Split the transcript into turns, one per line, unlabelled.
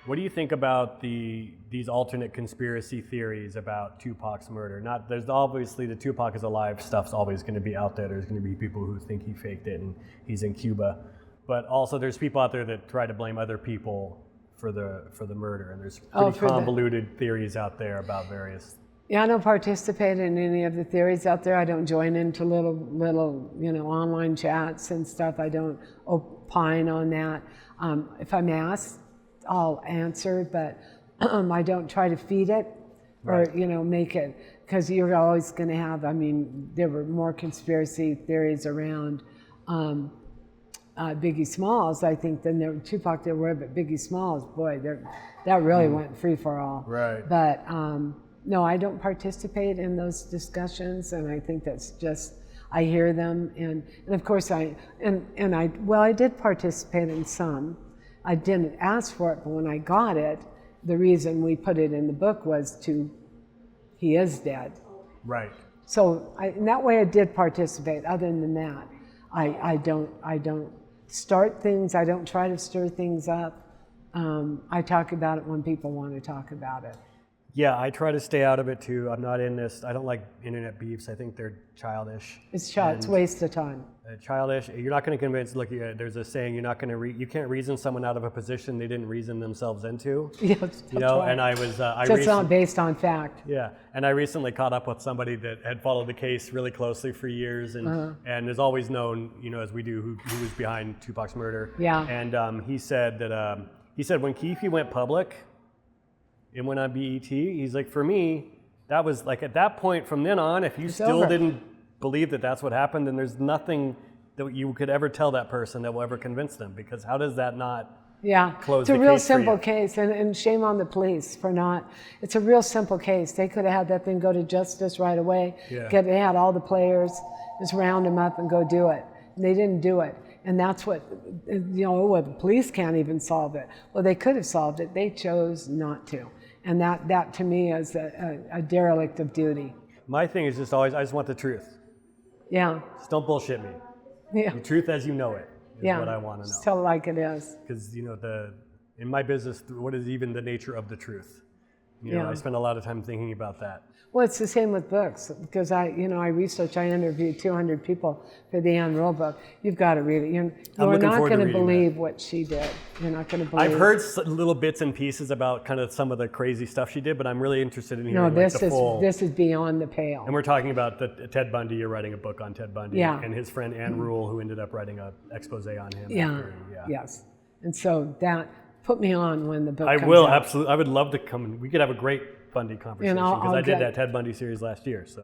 What do you think about these alternate conspiracy theories about Tupac's murder? There's obviously the Tupac is alive stuff's always going to be out there. There's going to be people who think he faked it and he's in Cuba, but also there's people out there that try to blame other people for the murder, and there's pretty convoluted theories out there about various.
Yeah, I don't participate in any of the theories out there. I don't join into little online chats and stuff. I don't opine on that. If I'm asked, I'll answer, but I don't try to feed it or make it, because you're always going to have. I mean, there were more conspiracy theories around Biggie Smalls, I think, than there were Tupac. There were, but Biggie Smalls, boy, that really went free for all.
Right.
But no, I don't participate in those discussions, and I think that's just, I hear them, and of course I did participate in some. I didn't ask for it, but when I got it, the reason we put it in the book was he is dead.
Right.
So in that way I did participate. Other than that, I don't start things, I don't try to stir things up. I talk about it when people want to talk about it.
Yeah, I try to stay out of it too. I'm not in this. I don't like internet beefs. I think they're childish.
It's a waste of time.
Childish. You're not going to convince. Look, there's a saying: you're not going to. You can't reason someone out of a position they didn't reason themselves into.
Yes, that's right.
And I was.
So it's not based on fact.
Yeah, and I recently caught up with somebody that had followed the case really closely for years, and has always known, as we do, who was behind Tupac's murder.
Yeah.
And he said when Keefe went public and went on BET, he's like, for me, that was like at that point from then on, if you still didn't believe that that's what happened, then there's nothing that you could ever tell that person that will ever convince them, because how does that not close the case? It's a real simple case,
and shame on the police for not. It's a real simple case. They could have had that thing go to justice right away.
Yeah.
They had all the players, just round them up and go do it. And they didn't do it. And that's what, the police can't even solve it. Well, they could have solved it. They chose not to. And that to me is a derelict of duty.
My thing is just always, I just want the truth.
Yeah.
Just don't bullshit me.
Yeah.
The truth as you know it is what I want to know.
Just tell it like it is.
Because, in my business, what is even the nature of the truth? I spend a lot of time thinking about that.
Well, it's the same with books, because I interviewed 200 people for the Ann Rule book. You've got to read it. You're not going to believe what she did. You're not going to believe.
I've heard little bits and pieces about kind of some of the crazy stuff she did, but I'm really interested in hearing the full.
This is beyond the pale.
And we're talking about Ted Bundy. You're writing a book on Ted Bundy,
and
his friend Ann Rule, who ended up writing an expose on him.
Yes. And so that put me on when the book comes
will,
out.
absolutely. I would love to come, and we could have a great Bundy conversation, because I did that Ted Bundy series last year. So.